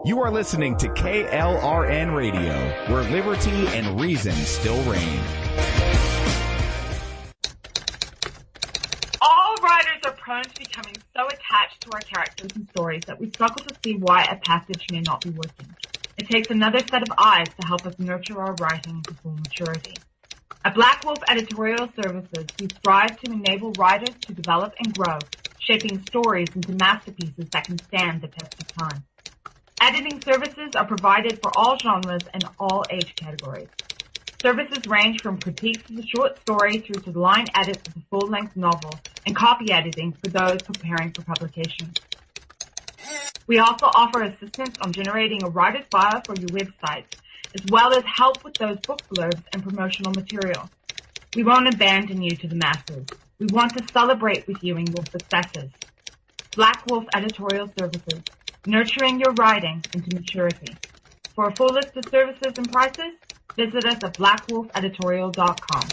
You are listening to KLRN Radio, where liberty and reason still reign. All writers are prone to becoming so attached to our characters and stories that we struggle to see why a passage may not be working. It takes another set of eyes to help us nurture our writing to full maturity. At Black Wolf Editorial Services, we strive to enable writers to develop and grow, shaping stories into masterpieces that can stand the test of time. Editing services are provided for all genres and all age categories. Services range from critiques of the short story through to the line edits of the full-length novel and copy editing for those preparing for publication. We also offer assistance on generating a writer's bio for your website, as well as help with those book blurbs and promotional material. We won't abandon you to the masses. We want to celebrate with you in your successes. Black Wolf Editorial Services, nurturing your writing into maturity. For a full list of services and prices, visit us at blackwolfeditorial.com.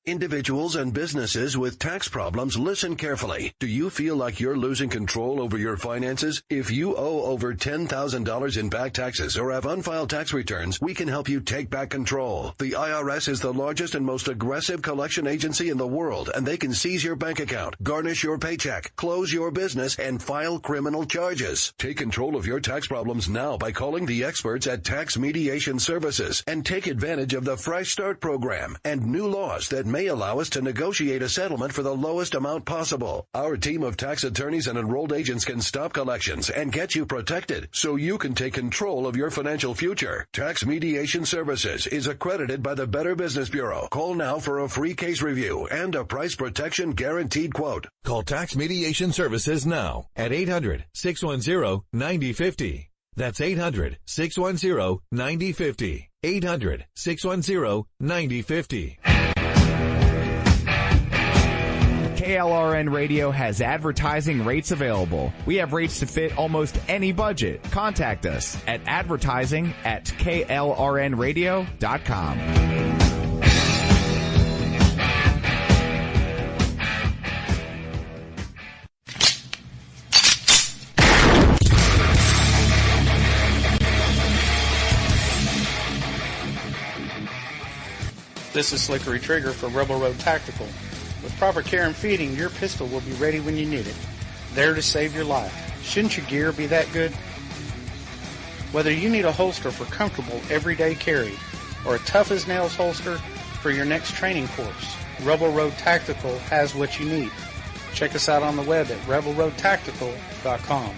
Individuals and businesses with tax problems, listen carefully. Do you feel like you're losing control over your finances? If you owe over $10,000 in back taxes or have unfiled tax returns, we can help you take back control. The IRS is the largest and most aggressive collection agency in the world, and they can seize your bank account, garnish your paycheck, close your business, and file criminal charges. Take control of your tax problems now by calling the experts at Tax Mediation Services and take advantage of the Fresh Start program and new laws that may allow us to negotiate a settlement for the lowest amount possible. Our team of tax attorneys and enrolled agents can stop collections and get you protected so you can take control of your financial future. Tax Mediation Services is accredited by the Better Business Bureau. Call now for a free case review and a price protection guaranteed quote. Call Tax Mediation Services now at 800-610-9050. That's 800-610-9050. 800-610-9050. KLRN Radio has advertising rates available. We have rates to fit almost any budget. Contact us at advertising@klrnradio.com. This is Slickery Trigger for Rebel Road Tactical. With proper care and feeding, your pistol will be ready when you need it, there to save your life. Shouldn't your gear be that good? Whether you need a holster for comfortable everyday carry or a tough-as-nails holster for your next training course, Rebel Road Tactical has what you need. Check us out on the web at rebelroadtactical.com.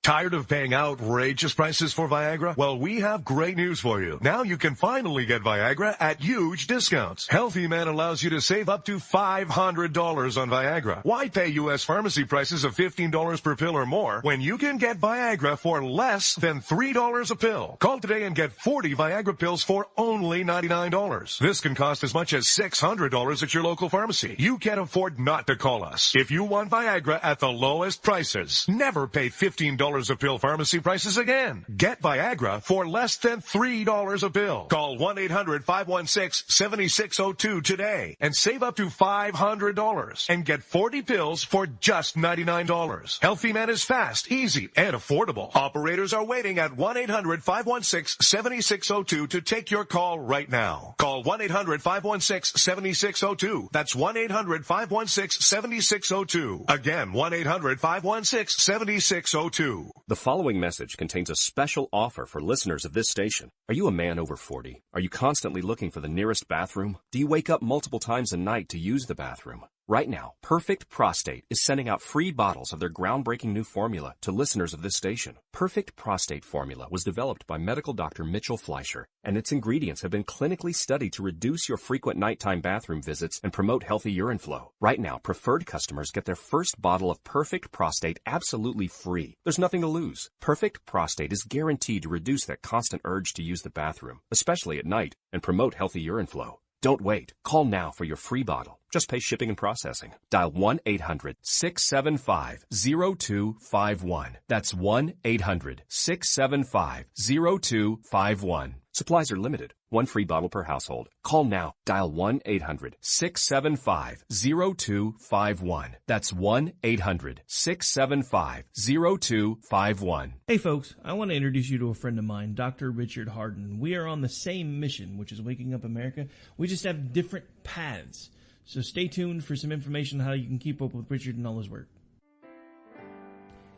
Tired of paying outrageous prices for Viagra? Well, we have great news for you. Now you can finally get Viagra at huge discounts. Healthy Man allows you to save up to $500 on Viagra. Why pay U.S. pharmacy prices of $15 per pill or more when you can get Viagra for less than $3 a pill? Call today and get 40 Viagra pills for only $99. This can cost as much as $600 at your local pharmacy. You can't afford not to call us. If you want Viagra at the lowest prices, never pay $15 a pill pharmacy prices again. Get Viagra for less than $3 a pill. Call 1-800-516-7602 today and save up to $500 and get 40 pills for just $99. Healthy Man is fast, easy, and affordable. Operators are waiting at 1-800-516-7602 to take your call right now. Call 1-800-516-7602. That's 1-800-516-7602. Again, 1-800-516-7602. The following message contains a special offer for listeners of this station. Are you a man over 40? Are you constantly looking for the nearest bathroom? Do you wake up multiple times a night to use the bathroom? Right now, Perfect Prostate is sending out free bottles of their groundbreaking new formula to listeners of this station. Perfect Prostate Formula was developed by medical doctor Mitchell Fleischer, and its ingredients have been clinically studied to reduce your frequent nighttime bathroom visits and promote healthy urine flow. Right now, preferred customers get their first bottle of Perfect Prostate absolutely free. There's nothing to lose. Perfect Prostate is guaranteed to reduce that constant urge to use the bathroom, especially at night, and promote healthy urine flow. Don't wait. Call now for your free bottle. Just pay shipping and processing. Dial 1-800-675-0251. That's 1-800-675-0251. Supplies are limited. One free bottle per household. Call now. Dial 1-800-675-0251. That's 1-800-675-0251. Hey folks, I want to introduce you to a friend of mine, Dr. Richard Harden. We are on the same mission, which is waking up America. We just have different paths. So stay tuned for some information on how you can keep up with Richard and all his work.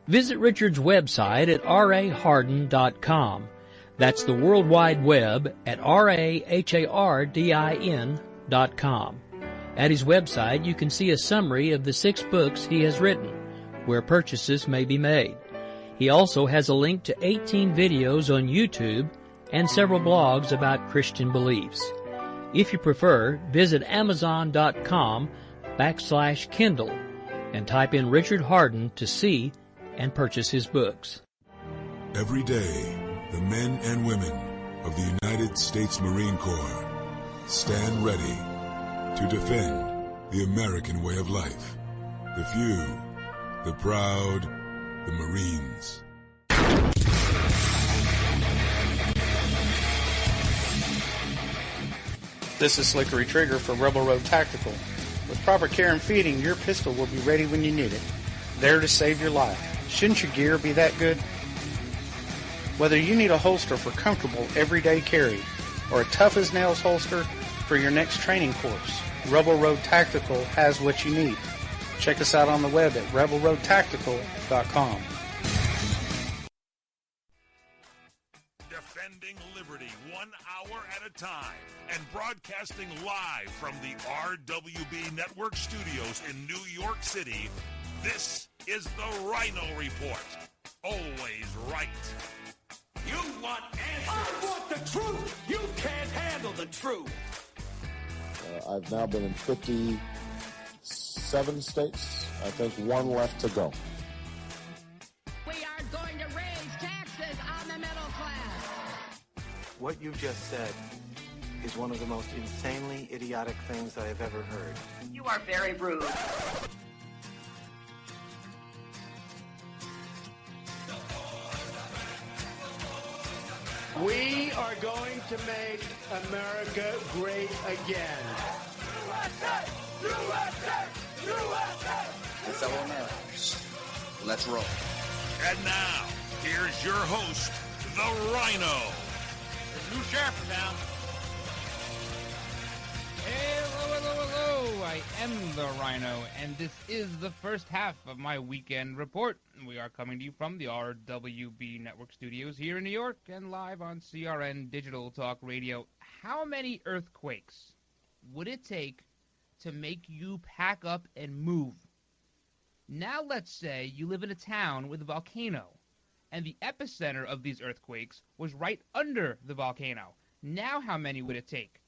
Visit Richard's website at raharden.com. That's the World Wide Web at RAHARDIN.com. At his website, you can see a summary of the 6 books he has written, where purchases may be made. He also has a link to 18 videos on YouTube and several blogs about Christian beliefs. If you prefer, visit Amazon.com/Kindle and type in Richard Harden to see and purchase his books. Every day, the men and women of the United States Marine Corps stand ready to defend the American way of life. The few, the proud, the Marines. This is Slickery Trigger for Rebel Road Tactical. With proper care and feeding, your pistol will be ready when you need it. There to save your life. Shouldn't your gear be that good? Whether you need a holster for comfortable everyday carry or a tough-as-nails holster for your next training course, Rebel Road Tactical has what you need. Check us out on the web at rebelroadtactical.com. Defending liberty 1 hour at a time and broadcasting live from the RWB Network studios in New York City, this is the Ryno Report. Always right. You want answers. I want the truth. You can't handle the truth. I've now been in 57 states. I think one left to go. We are going to raise taxes on the middle class. What you just said is one of the most insanely idiotic things I have ever heard. You are very rude. We are going to make America great again. USA! USA! USA! Fellow Americans, let's roll. And now, here's your host, the Ryno. There's a new sheriff in town. Hello, hello, hello. I am the Ryno, and this is the first half of my weekend report. We are coming to you from the RWB Network studios here in New York and live on CRN Digital Talk Radio. How many earthquakes would it take to make you pack up and move? Now let's say you live in a town with a volcano, and the epicenter of these earthquakes was right under the volcano. Now how many would it take?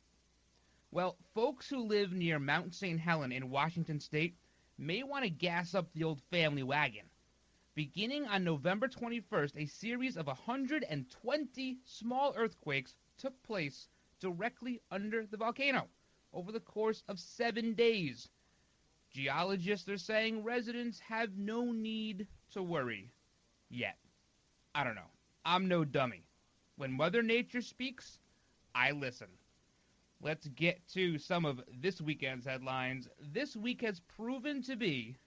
Well, folks who live near Mount St. Helens in Washington State may want to gas up the old family wagon. Beginning on November 21st, a series of 120 small earthquakes took place directly under the volcano over the course of 7 days. Geologists are saying residents have no need to worry yet. I don't know. I'm no dummy. When Mother Nature speaks, I listen. Let's get to some of this weekend's headlines. This week has proven to be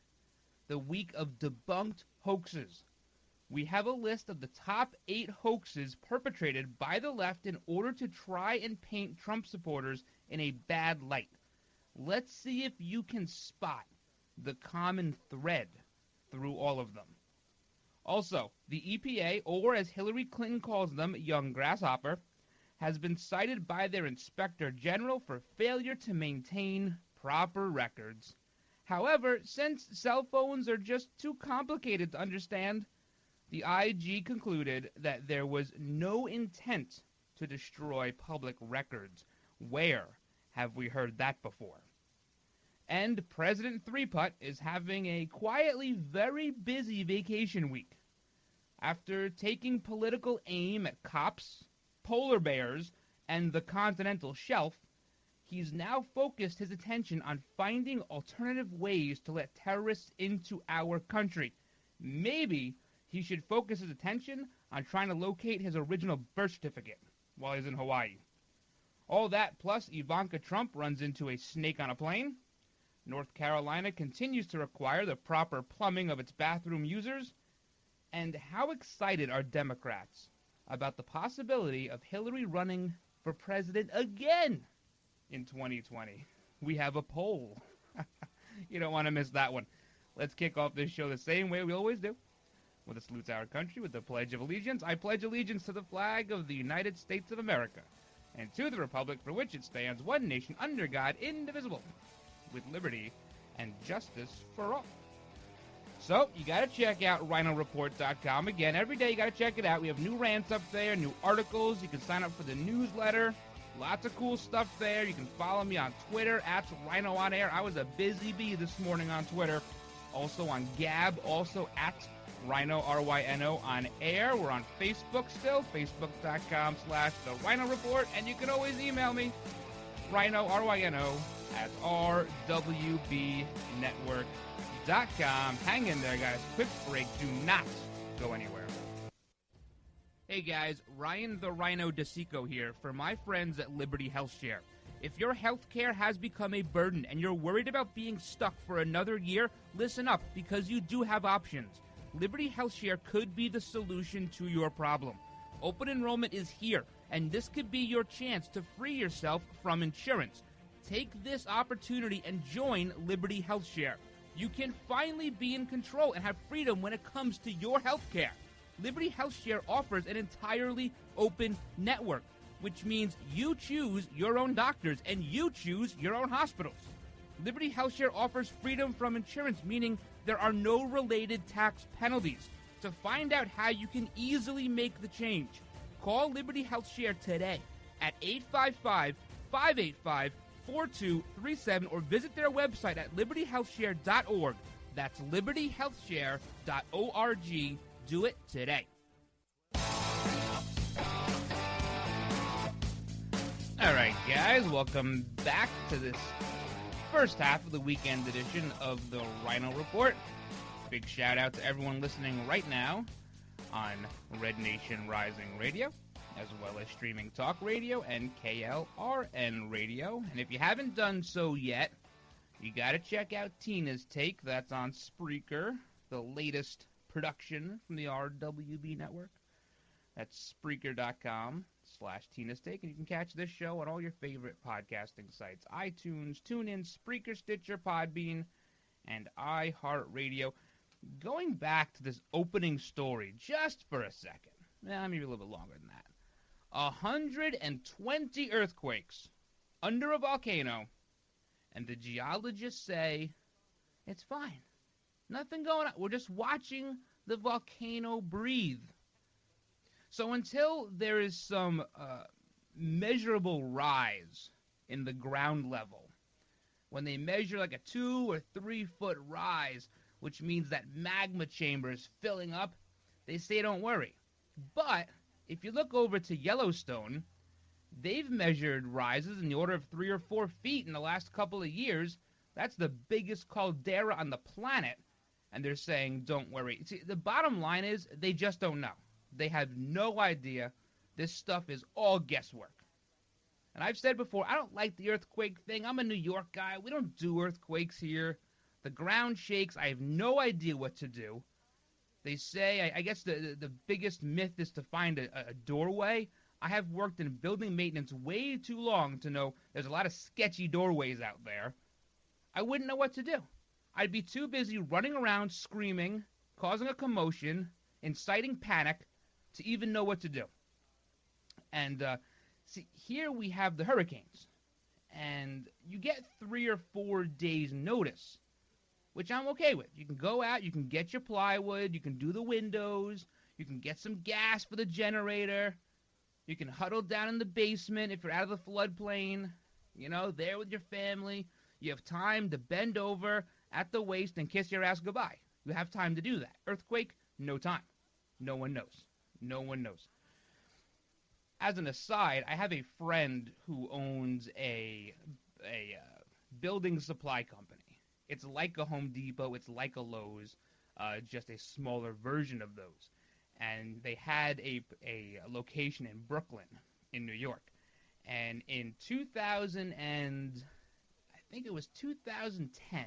the week of debunked hoaxes. We have a list of the top 8 hoaxes perpetrated by the left in order to try and paint Trump supporters in a bad light. Let's see if you can spot the common thread through all of them. Also, the EPA, or as Hillary Clinton calls them, young grasshopper, has been cited by their Inspector General for failure to maintain proper records. However, since cell phones are just too complicated to understand, the IG concluded that there was no intent to destroy public records. Where have we heard that before? And President Threeputt is having a quietly very busy vacation week. After taking political aim at cops, polar bears, and the continental shelf, he's now focused his attention on finding alternative ways to let terrorists into our country. Maybe he should focus his attention on trying to locate his original birth certificate. while he's in Hawaii. All that plus Ivanka Trump runs into a snake on a plane. North Carolina continues to require the proper plumbing of its bathroom users. And how excited are Democrats about the possibility of Hillary running for president again in 2020? We have a poll. You don't want to miss that one. Let's kick off this show the same way we always do, with a salute to our country, with the Pledge of Allegiance. I pledge allegiance to the flag of the United States of America, and to the republic for which it stands, one nation, under God, indivisible, with liberty and justice for all. So, you got to check out RynoReport.com. Again, every day you got to check it out. We have new rants up there, new articles. You can sign up for the newsletter. Lots of cool stuff there. You can follow me on Twitter, @RynoOnAir. I was a busy bee this morning on Twitter. Also on Gab, also @Ryno, RYNO on air. We're on Facebook still, facebook.com/The Ryno Report. And you can always email me, Ryno, RYNO, @RWBnetwork.com. Hang in there, guys. Quick break. Do not go anywhere. Hey, guys. Ryan the Ryno DeSico here for my friends at Liberty HealthShare. If your health care has become a burden and you're worried about being stuck for another year, listen up, because you do have options. Liberty HealthShare could be the solution to your problem. Open enrollment is here, and this could be your chance to free yourself from insurance. Take this opportunity and join Liberty HealthShare. You can finally be in control and have freedom when it comes to your health care. Liberty HealthShare offers an entirely open network, which means you choose your own doctors and you choose your own hospitals. Liberty HealthShare offers freedom from insurance, meaning there are no related tax penalties. To find out how you can easily make the change, call Liberty HealthShare today at 855-585-4237 or visit their website at libertyhealthshare.org. That's libertyhealthshare.org. Do it today. All right, guys, welcome back to this first half of the weekend edition of the Ryno Report. Big shout out to everyone listening right now on Red Nation Rising Radio, as well as Streaming Talk Radio and KLRN Radio. And if you haven't done so yet, you got to check out Tina's Take. That's on Spreaker, the latest production from the RWB network. That's Spreaker.com/Tina's Take, and you can catch this show on all your favorite podcasting sites: iTunes, TuneIn, Spreaker, Stitcher, Podbean, and iHeartRadio. Going back to this opening story just for a second, maybe a little bit longer than that. 120 earthquakes under a volcano, and the geologists say it's fine. Nothing going on. We're just watching the volcano breathe. So until there is some measurable rise in the ground level, when they measure like a 2 or 3 foot rise, which means that magma chamber is filling up, they say don't worry. But if you look over to Yellowstone, they've measured rises in the order of 3 or 4 feet in the last couple of years. That's the biggest caldera on the planet, and they're saying don't worry. See, the bottom line is they just don't know. They have no idea. This stuff is all guesswork. And I've said before, I don't like the earthquake thing. I'm a New York guy. We don't do earthquakes here. The ground shakes. I have no idea what to do. They say, I guess the biggest myth is to find a doorway. I have worked in building maintenance way too long to know there's a lot of sketchy doorways out there. I wouldn't know what to do. I'd be too busy running around screaming, causing a commotion, inciting panic, to even know what to do. And see, here we have the hurricanes, and you get 3 or 4 days notice, which I'm okay with. You can go out, you can get your plywood, you can do the windows, you can get some gas for the generator, you can huddle down in the basement if you're out of the floodplain, there with your family. You have time to bend over at the waist and kiss your ass goodbye. You have time to do that. Earthquake, no time. No one knows. No one knows. As an aside, I have a friend who owns a building supply company. It's like a Home Depot. It's like a Lowe's, just a smaller version of those. And they had a location in Brooklyn in New York. And in 2000 and I think it was 2010,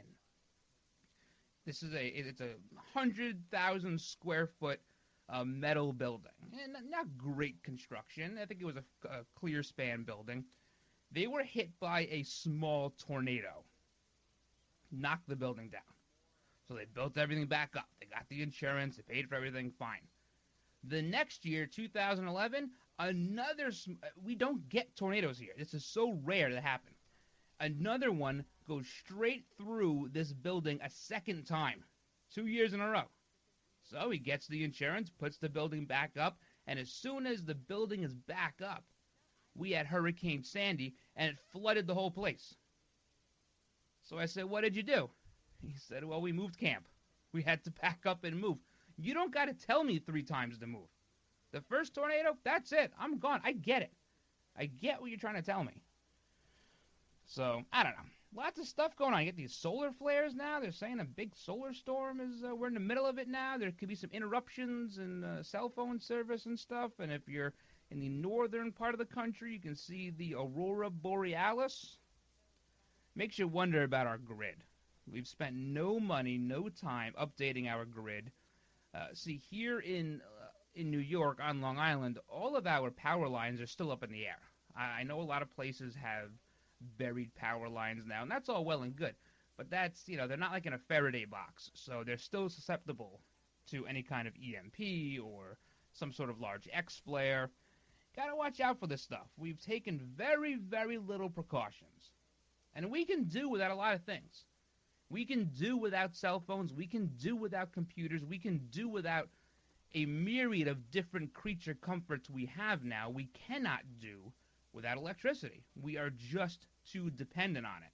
it's a 100,000 square foot metal building. And not great construction. I think it was a clear span building. They were hit by a small tornado. Knocked the building down. So they built everything back up. They got the insurance. They paid for everything fine. The next year, 2011, we don't get tornadoes here. This is so rare to happen. Another one goes straight through this building a second time. 2 years in a row. So he gets the insurance, puts the building back up, and as soon as the building is back up, we had Hurricane Sandy, and it flooded the whole place. So I said, what did you do? He said, well, we moved camp. We had to pack up and move. You don't got to tell me 3 times to move. The first tornado, that's it. I'm gone. I get it. I get what you're trying to tell me. So, I don't know. Lots of stuff going on. You get these solar flares now. They're saying a big solar storm is, we're in the middle of it now. There could be some interruptions in cell phone service and stuff. And if you're in the northern part of the country, you can see the Aurora Borealis. Makes you wonder about our grid. We've spent no money, no time updating our grid. See, here in New York, on Long Island, all of our power lines are still up in the air. I know a lot of places have buried power lines now, and that's all well and good. But that's, they're not like in a Faraday box, so they're still susceptible to any kind of EMP or some sort of large X-flare. Gotta watch out for this stuff. We've taken very, very little precautions. And we can do without a lot of things. We can do without cell phones. We can do without computers. We can do without a myriad of different creature comforts we have now. We cannot do without electricity. We are just too dependent on it.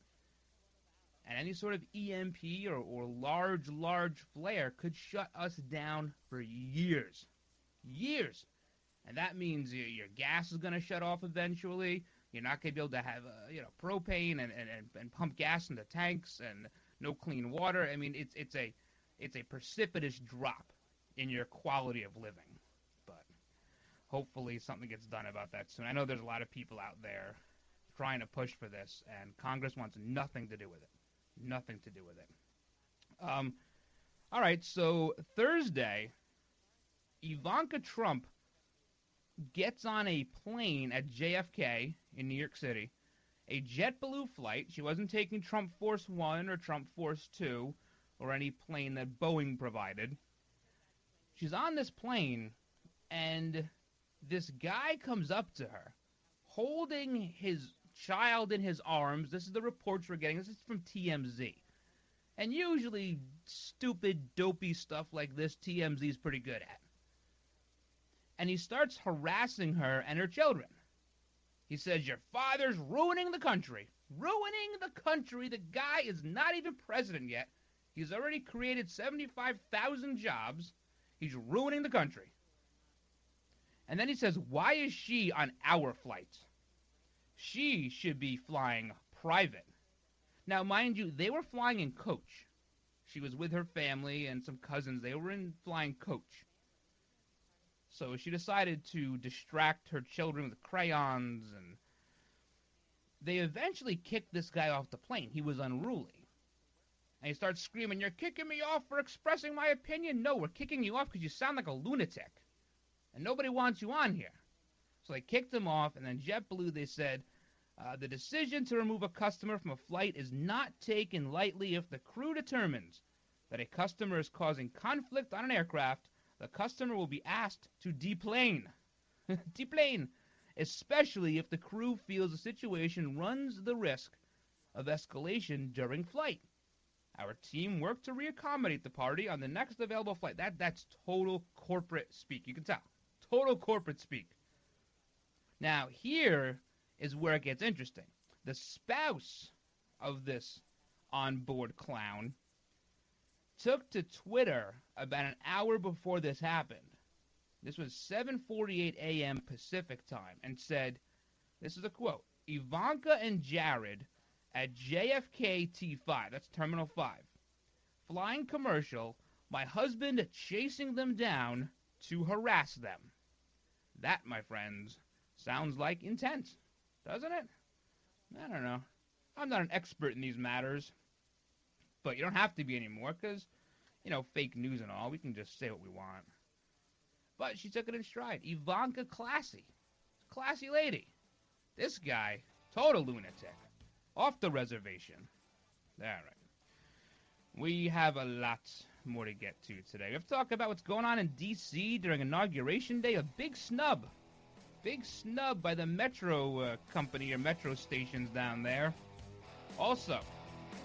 And any sort of EMP or large flare could shut us down for years. Years. And that means your gas is going to shut off eventually. You're not going to be able to have propane and pump gas into tanks and no clean water. I mean, it's a precipitous drop in your quality of living. But hopefully something gets done about that soon. I know there's a lot of people out there trying to push for this, and Congress wants nothing to do with it. Nothing to do with it. All right, so Thursday, Ivanka Trump gets on a plane at JFK in New York City, a JetBlue flight. She wasn't taking Trump Force 1 or Trump Force 2 or any plane that Boeing provided. She's on this plane, and this guy comes up to her, holding his child in his arms. This is the reports we're getting. This is from TMZ. And usually stupid, dopey stuff like this, TMZ is pretty good at. And he starts harassing her and her children. He says, your father's ruining the country. Ruining the country. The guy is not even president yet. He's already created 75,000 jobs. He's ruining the country. And then he says, why is she on our flight? She should be flying private. Now, mind you, they were flying in coach. She was with her family and some cousins. They were in flying coach. So she decided to distract her children with crayons, and they eventually kicked this guy off the plane. He was unruly. And he starts screaming, you're kicking me off for expressing my opinion? No, we're kicking you off because you sound like a lunatic. And nobody wants you on here. So they kicked him off, and then JetBlue, they said, the decision to remove a customer from a flight is not taken lightly. If the crew determines that a customer is causing conflict on an aircraft, the customer will be asked to deplane. Deplane. Especially if the crew feels the situation runs the risk of escalation during flight. Our team worked to reaccommodate the party on the next available flight. That's total corporate speak. You can tell. Total corporate speak. Now, here is where it gets interesting. The spouse of this onboard clown took to Twitter about an hour before this happened. This was 7:48 a.m. Pacific time, and said, this is a quote, Ivanka and Jared at JFK T5, that's Terminal 5, flying commercial, my husband chasing them down to harass them. That, my friends, Sounds like intent, doesn't it? I don't know. I'm not an expert in these matters, but you don't have to be anymore because, fake news and all. We can just say what we want. But she took it in stride. Ivanka classy lady. This guy, total lunatic. Off the reservation. All right. We have a lot more to get to today. We have to talk about what's going on in D.C. during Inauguration Day. A big snub by the Metro company or Metro stations down there. Also,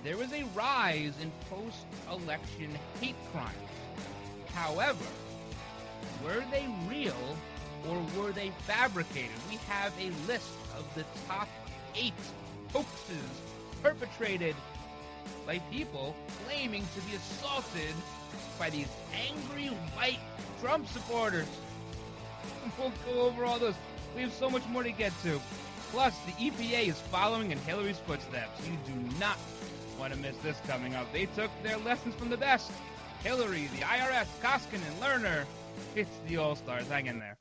there was a rise in post-election hate crimes. However, were they real or were they fabricated? We have a list of the top 8 hoaxes perpetrated by people claiming to be assaulted by these angry white Trump supporters. We'll go over all those. We have so much more to get to. Plus, the EPA is following in Hillary's footsteps. You do not want to miss this coming up. They took their lessons from the best. Hillary, the IRS, Koskinen, Lerner. It's the All-Stars. Hang in there.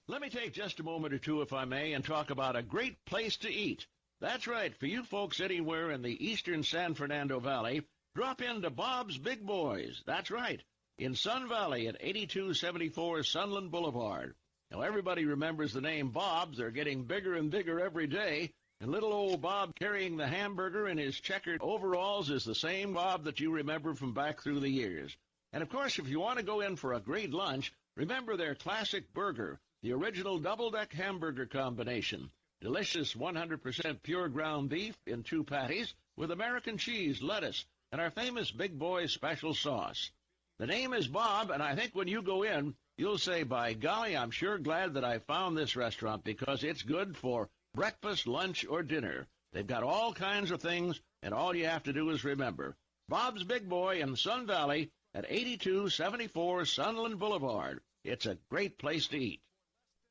Let me take just a moment or two, if I may, and talk about a great place to eat. That's right. For you folks anywhere in the eastern San Fernando Valley, drop into Bob's Big Boys. That's right. In Sun Valley at 8274 Sunland Boulevard. Now, everybody remembers the name Bob's. They're getting bigger and bigger every day. And little old Bob carrying the hamburger in his checkered overalls is the same Bob that you remember from back through the years. And, of course, if you want to go in for a great lunch, remember their classic burger, the original double-deck hamburger combination. Delicious 100% pure ground beef in 2 patties with American cheese, lettuce, and our famous Big Boy special sauce. The name is Bob, and I think when you go in, you'll say, by golly, I'm sure glad that I found this restaurant because it's good for breakfast, lunch, or dinner. They've got all kinds of things, and all you have to do is remember. Bob's Big Boy in Sun Valley at 8274 Sunland Boulevard. It's a great place to eat.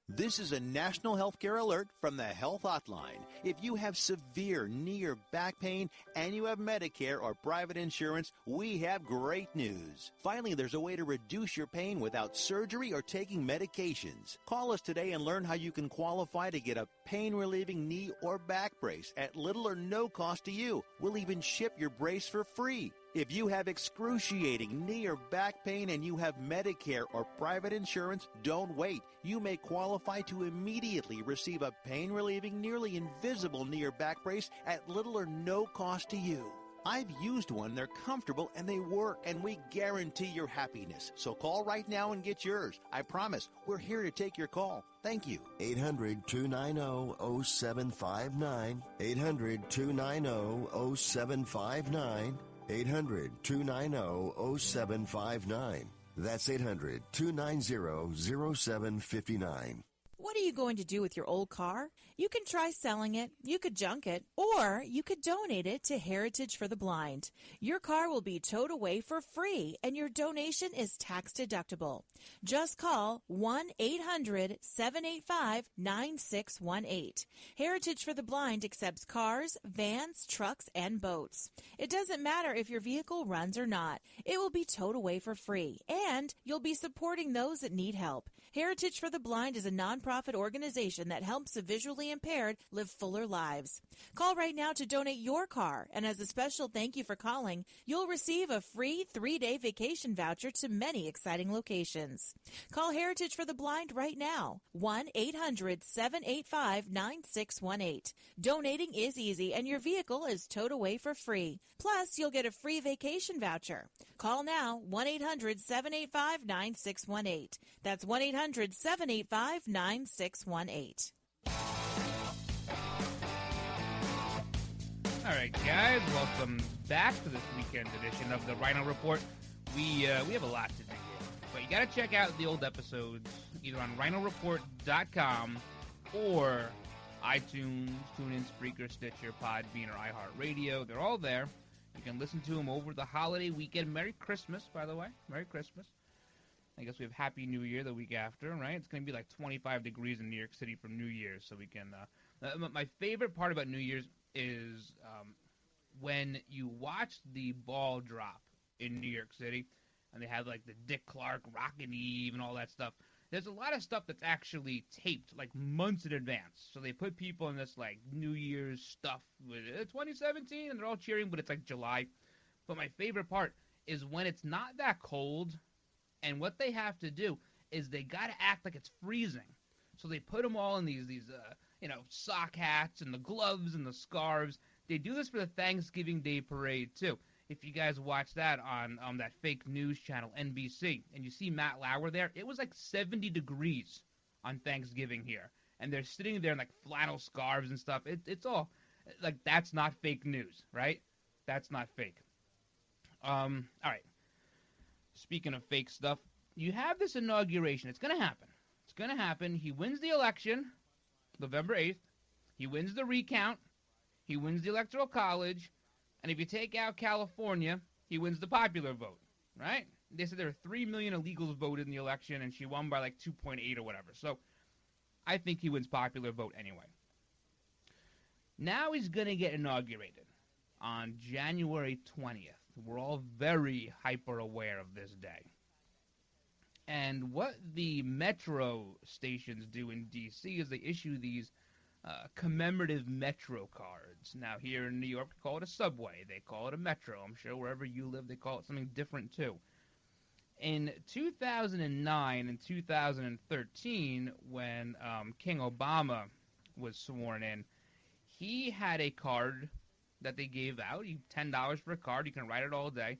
This is a national healthcare alert from the Health Hotline. If you have severe knee or back pain and you have Medicare or private insurance, we have great news. Finally, there's a way to reduce your pain without surgery or taking medications. Call us today and learn how you can qualify to get a pain-relieving knee or back brace at little or no cost to you. We'll even ship your brace for free. If you have excruciating knee or back pain and you have Medicare or private insurance, don't wait. You may qualify to immediately receive a pain-relieving, nearly invisible knee or back brace at little or no cost to you. I've used one, they're comfortable, and they work, and we guarantee your happiness. So call right now and get yours. I promise, we're here to take your call. Thank you. 800-290-0759. 800-290-0759. 800-290-0759. That's 800-290-0759. What are you going to do with your old car? You can try selling it, you could junk it, or you could donate it to Heritage for the Blind. Your car will be towed away for free, and your donation is tax deductible. Just call 1-800-785-9618. Heritage for the Blind accepts cars, vans, trucks, and boats. It doesn't matter if your vehicle runs or not. It will be towed away for free, and you'll be supporting those that need help. Heritage for the Blind is a nonprofit organization that helps the visually impaired live fuller lives. Call right now to donate your car, and as a special thank you for calling, you'll receive a free 3-day vacation voucher to many exciting locations. Call Heritage for the Blind right now, 1-800-785-9618. Donating is easy, and your vehicle is towed away for free. Plus, you'll get a free vacation voucher. Call now, 1-800-785-9618. That's 1-800-785-9618. All right, guys, welcome back to this weekend edition of the Ryno Report. We have a lot to do here, but you got to check out the old episodes either on RynoReport.com or iTunes, TuneIn, Spreaker, Stitcher, Podbean, or iHeartRadio. They're all there. You can listen to them over the holiday weekend. Merry Christmas, by the way. Merry Christmas. I guess we have Happy New Year the week after, right? It's going to be like 25 degrees in New York City for New Year's, so we can... my favorite part about New Year's is when you watch the ball drop in New York City, and they have like the Dick Clark Rockin' Eve and all that stuff. there's a lot of stuff that's actually taped, like, months in advance. So they put people in this, like, New Year's stuff with 2017, and they're all cheering, but it's, like, July. But my favorite part is when it's not that cold, and what they have to do is they got to act like it's freezing. So they put them all in these sock hats and the gloves and the scarves. They do this for the Thanksgiving Day parade, too. If you guys watch that on that fake news channel, NBC, and you see Matt Lauer there, it was like 70 degrees on Thanksgiving here. And they're sitting there in like flannel scarves and stuff. It's all, like, that's not fake news, right? That's not fake. All right. Speaking of fake stuff, you have this inauguration. It's going to happen. It's going to happen. He wins the election, November 8th. He wins the recount. He wins the Electoral College. And if you take out California, he wins the popular vote, right? They said there were 3 million illegals voted in the election, and she won by like 2.8 or whatever. So I think he wins popular vote anyway. Now he's going to get inaugurated on January 20th. We're all very hyper aware of this day. And what the metro stations do in D.C. is they issue these commemorative metro cards. Now, here in New York, we call it a subway. They call it a metro. I'm sure wherever you live, they call it something different, too. In 2009 and 2013, when King Obama was sworn in, he had a card that they gave out. $10 for a card. You can write it all day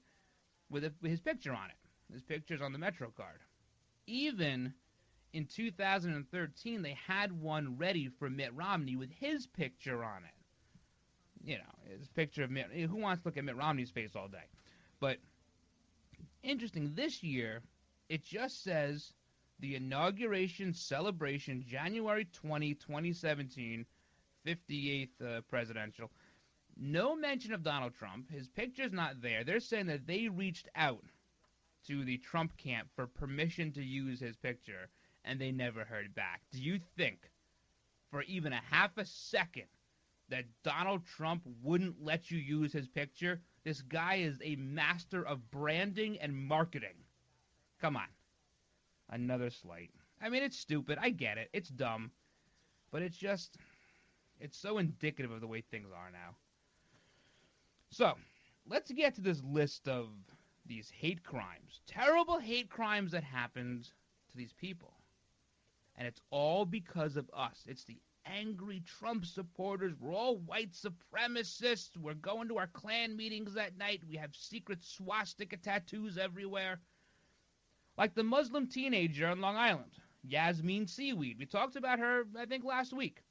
with his picture on it. His picture's on the metro card. Even in 2013, they had one ready for Mitt Romney with his picture on it. You know, his picture of Mitt. Who wants to look at Mitt Romney's face all day? But interesting, this year, it just says the inauguration celebration, January 20, 2017, 58th presidential. No mention of Donald Trump. His picture's not there. They're saying that they reached out to the Trump camp for permission to use his picture, and they never heard back. Do you think, for even a half a second, that Donald Trump wouldn't let you use his picture? This guy is a master of branding and marketing. Come on. Another slight. I mean, it's stupid. I get it. It's dumb. But it's just, it's so indicative of the way things are now. So, let's get to this list of these hate crimes. Terrible hate crimes that happened to these people. And it's all because of us. It's the angry Trump supporters. We're all white supremacists. We're going to our Klan meetings at night. We have secret swastika tattoos everywhere. Like the Muslim teenager on Long Island, Yasmin Seaweed. We talked about her, I think, last week.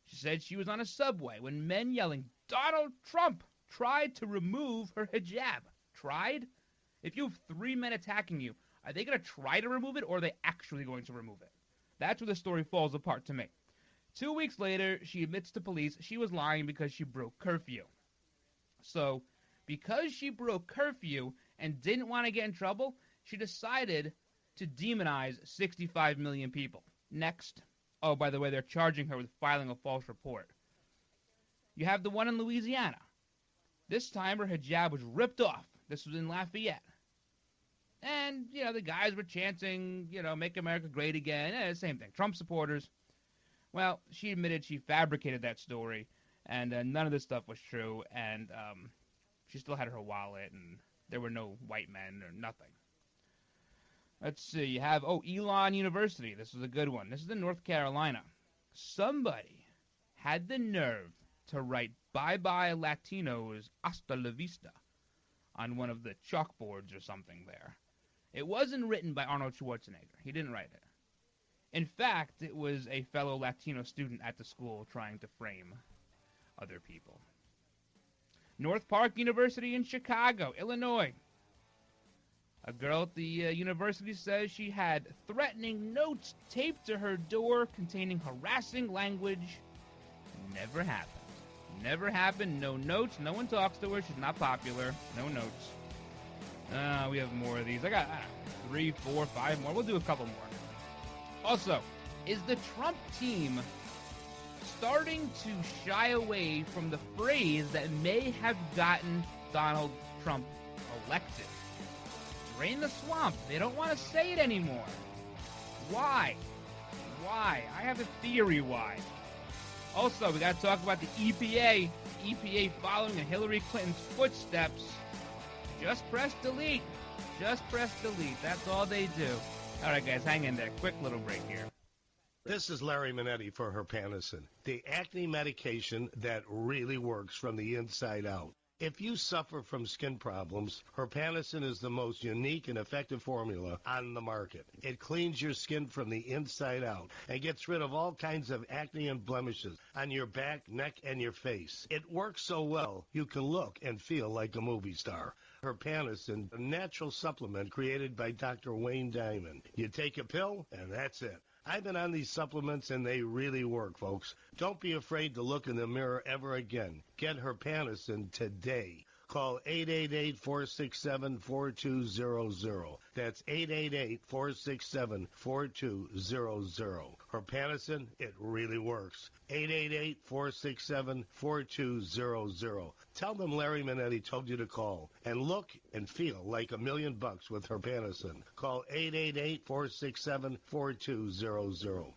She said she was on a subway when men yelling, "Donald Trump!" tried to remove her hijab. Tried? If you have 3 men attacking you, are they going to try to remove it, or are they actually going to remove it? That's where the story falls apart to me. 2 weeks later, she admits to police she was lying because she broke curfew. So, because she broke curfew and didn't want to get in trouble, she decided to demonize 65 million people. Next. Oh, by the way, they're charging her with filing a false report. You have the one in Louisiana. This time her hijab was ripped off. This was in Lafayette. And, you know, the guys were chanting, you know, "Make America Great Again." Same thing. Trump supporters. Well, she admitted she fabricated that story, and none of this stuff was true, and she still had her wallet, and there were no white men or nothing. Let's see. You have, Elon University. This is a good one. This is in North Carolina. Somebody had the nerve to write "Bye-bye Latinos, hasta la vista" on one of the chalkboards or something there. It wasn't written by Arnold Schwarzenegger. He didn't write it. In fact, it was a fellow Latino student at the school trying to frame other people. North Park University in Chicago, Illinois. A girl at the university says she had threatening notes taped to her door containing harassing language. Never happened. Never happened. No notes. No one talks to her. She's not popular. No notes. We have more of these. I got 3, 4, 5 more. We'll do a couple more. Also, is the Trump team starting to shy away from the phrase that may have gotten Donald Trump elected? Drain the swamp. They don't want to say it anymore. Why? Why? I have a theory why. Also, we got to talk about the EPA. EPA following in Hillary Clinton's footsteps. Just press delete. Just press delete. That's all they do. All right, guys, hang in there. Quick little break here. This is Larry Minetti for Herpanicin, the acne medication that really works from the inside out. If you suffer from skin problems, Herpanicin is the most unique and effective formula on the market. It cleans your skin from the inside out and gets rid of all kinds of acne and blemishes on your back, neck, and your face. It works so well, you can look and feel like a movie star. Herpanicin, a natural supplement created by Dr. Wayne Diamond. You take a pill, and that's it. I've been on these supplements, and they really work, folks. Don't be afraid to look in the mirror ever again. Get Herpanicin today. Call 888-467-4200. That's 888-467-4200. Herpanicin, it really works. 888-467-4200. Tell them Larry Minetti told you to call. And look and feel like $1,000,000 with Herpanicin. Call 888-467-4200.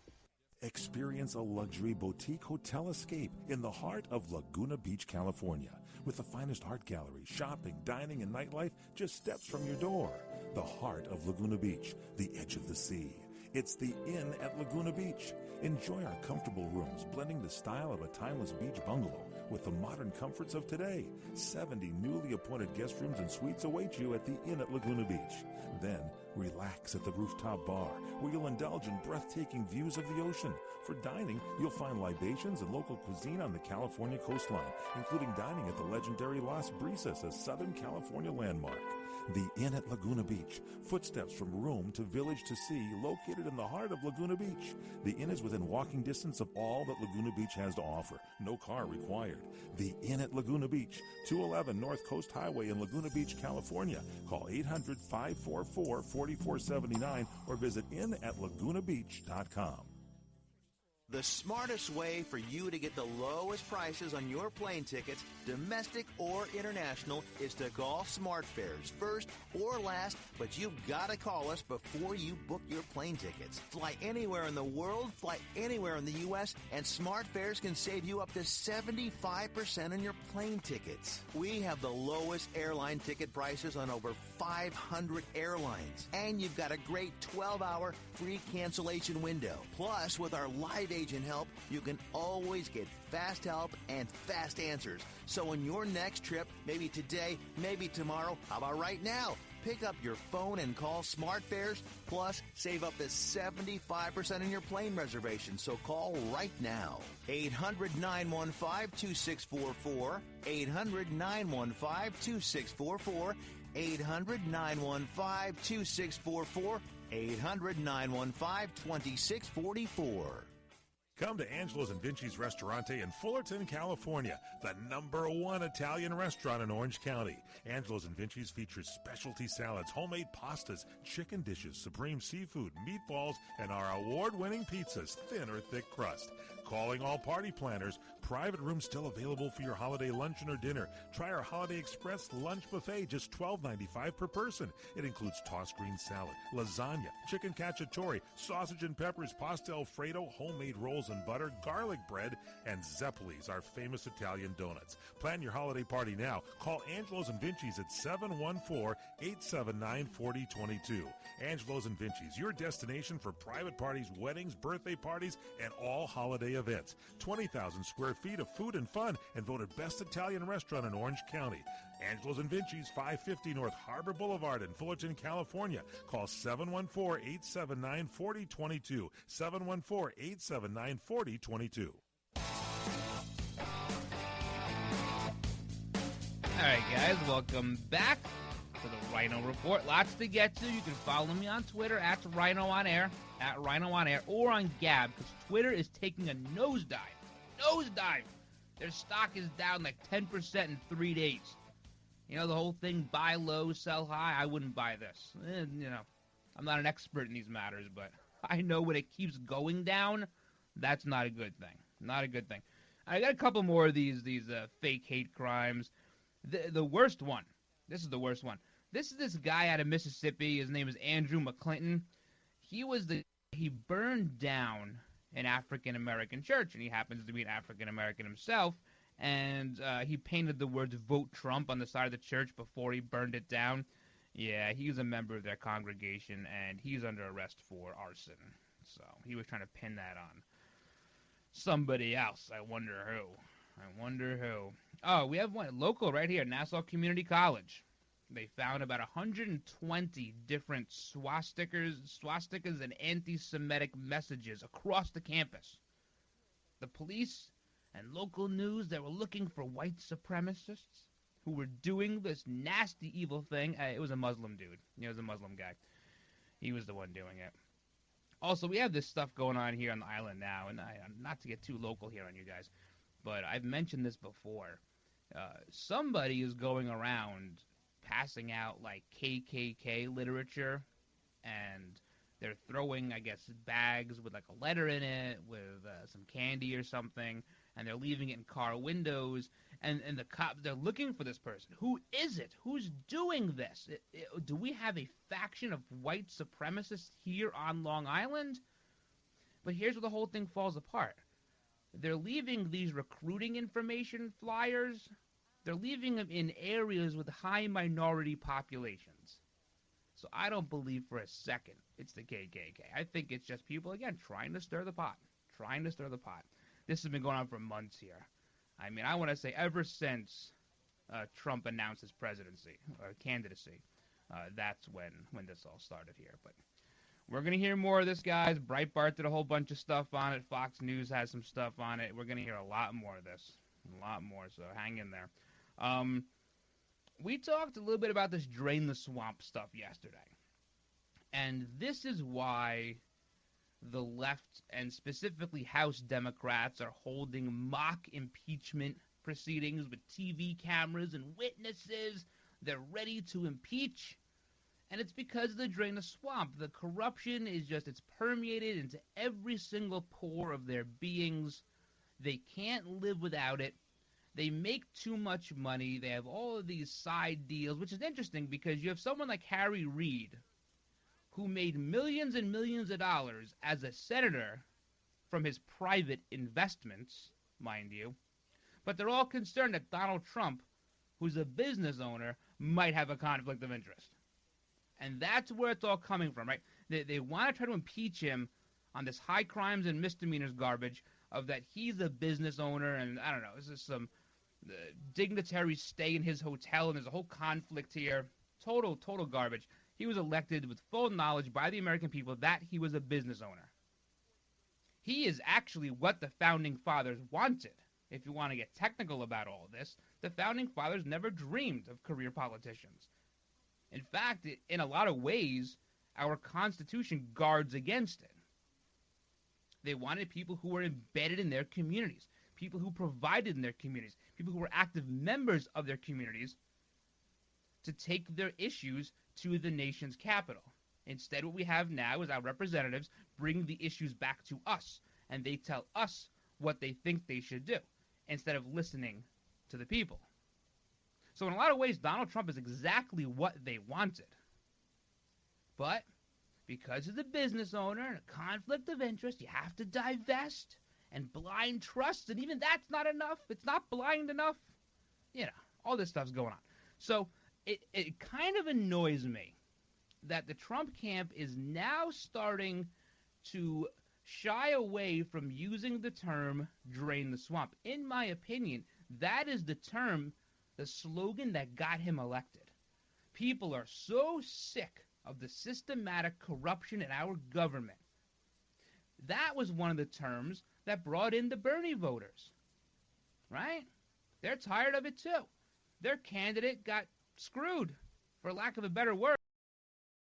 Experience a luxury boutique hotel escape in the heart of Laguna Beach, California. With the finest art gallery, shopping, dining, and nightlife just steps from your door. The heart of Laguna Beach, the edge of the sea. It's the Inn at Laguna Beach. Enjoy our comfortable rooms, blending the style of a timeless beach bungalow with the modern comforts of today. 70 newly appointed guest rooms and suites await you at the Inn at Laguna Beach. Then, relax at the rooftop bar, where you'll indulge in breathtaking views of the ocean. For dining, you'll find libations and local cuisine on the California coastline, including dining at the legendary Las Brisas, a Southern California landmark. The Inn at Laguna Beach, footsteps from room to village to sea, located in the heart of Laguna Beach. The Inn is within walking distance of all that Laguna Beach has to offer. No car required. The Inn at Laguna Beach, 211 North Coast Highway in Laguna Beach, California. Call 800-544-4479 or visit inatlagunabeach.com. The smartest way for you to get the lowest prices on your plane tickets, domestic or international, is to call SmartFares first or last, but you've got to call us before you book your plane tickets. Fly anywhere in the world, fly anywhere in the U.S., and SmartFares can save you up to 75% on your plane tickets. We have the lowest airline ticket prices on over 500 airlines, and you've got a great 12-hour free cancellation window. Plus, with our live agent help, you can always get fast help and fast answers. So on your next trip, maybe today, maybe tomorrow, how about right now? Pick up your phone and call SmartFares, plus save up to 75% on your plane reservation. So call right now. 800-915-2644, 800-915-2644, 800-915-2644, 800-915-2644. Come to Angelo's and Vinci's Restaurante in Fullerton, California, the #1 Italian restaurant in Orange County. Angelo's and Vinci's features specialty salads, homemade pastas, chicken dishes, supreme seafood, meatballs, and our award-winning pizzas, thin or thick crust. Calling all party planners. Private rooms still available for your holiday luncheon or dinner. Try our Holiday Express lunch buffet, just $12.95 per person. It includes tossed green salad, lasagna, chicken cacciatore, sausage and peppers, pasta Alfredo, homemade rolls and butter, garlic bread, and Zeppelis, our famous Italian donuts. Plan your holiday party now. Call Angelo's and Vinci's at 714-879-4022. Angelo's and Vinci's, your destination for private parties, weddings, birthday parties, and all holiday events. 20,000 square feet of food and fun, and voted best Italian restaurant in Orange County. Angelo's and Vinci's, 550 North Harbor Boulevard in Fullerton, California. Call 714-879-4022. 714-879-4022. All right, guys, welcome back to the Ryno Report. Lots to get to. You can follow me on Twitter at Ryno on Air, or on Gab, because Twitter is taking a nosedive. Their stock is down like 10% in 3 days. You know, the whole thing, buy low, sell high. I wouldn't buy this. I'm not an expert in these matters, but I know when it keeps going down, that's not a good thing. Not a good thing. I got a couple more of these fake hate crimes. The worst one. This is the worst one. This is this guy out of Mississippi. His name is Andrew McClinton. He was the he burned down an African-American church, and he happens to be an African-American himself, and he painted the words "Vote Trump" on the side of the church before he burned it down. Yeah, he was a member of their congregation, and he's under arrest for arson. So he was trying to pin that on somebody else. I wonder who. Oh, we have one local right here, Nassau Community College. They found about 120 different swastikas and anti-Semitic messages across the campus. The police and local news, they were looking for white supremacists who were doing this nasty, evil thing. It was a Muslim dude. It was a Muslim guy. He was the one doing it. Also, we have this stuff going on here on the island now, and not to get too local here on you guys, but I've mentioned this before. Somebody is going around passing out, like, KKK literature, and they're throwing, I guess, bags with, like, a letter in it, with some candy or something, and they're leaving it in car windows, and the cops, they're looking for this person. Who is it? Who's doing this? Do we have a faction of white supremacists here on Long Island? But here's where the whole thing falls apart. They're leaving these recruiting information flyers. They're leaving them in areas with high minority populations. So I don't believe for a second it's the KKK. I think it's just people, again, trying to stir the pot. This has been going on for months here. I mean, I want to say ever since Trump announced his presidency or candidacy, that's when this all started here. But we're going to hear more of this, guys. Breitbart did a whole bunch of stuff on it. Fox News has some stuff on it. We're going to hear a lot more of this. A lot more, so hang in there. We talked a little bit about this Drain the Swamp stuff yesterday. And this is why the left, and specifically House Democrats, are holding mock impeachment proceedings with TV cameras and witnesses. They're ready to impeach. And it's because of the Drain the Swamp. The corruption is just, it's permeated into every single pore of their beings. They can't live without it. They make too much money. They have all of these side deals, which is interesting because you have someone like Harry Reid, who made millions and millions of dollars as a senator from his private investments, mind you. But they're all concerned that Donald Trump, who's a business owner, might have a conflict of interest. And that's where it's all coming from, right? They want to try to impeach him on this high crimes and misdemeanors garbage of that he's a business owner, and I don't know, this is some dignitaries stay in his hotel, and there's a whole conflict here. Total garbage. He was elected with full knowledge by the American people that he was a business owner. He is actually what the Founding Fathers wanted. If you want to get technical about all this, the Founding Fathers never dreamed of career politicians. In fact, in a lot of ways, our Constitution guards against it. They wanted people who were embedded in their communities, people who provided in their communities, people who were active members of their communities to take their issues to the nation's capital. Instead, what we have now is our representatives bring the issues back to us, and they tell us what they think they should do, instead of listening to the people. So in a lot of ways, Donald Trump is exactly what they wanted. But because he's a business owner and a conflict of interest, you have to divest and blind trust, and even that's not enough. It's not blind enough. You know, all this stuff's going on. So it kind of annoys me that the Trump camp is now starting to shy away from using the term drain the swamp. In my opinion, that is the term, the slogan that got him elected. People are so sick of the systematic corruption in our government. That was one of the terms that brought in the Bernie voters, right? They're tired of it too. Their candidate got screwed, for lack of a better word.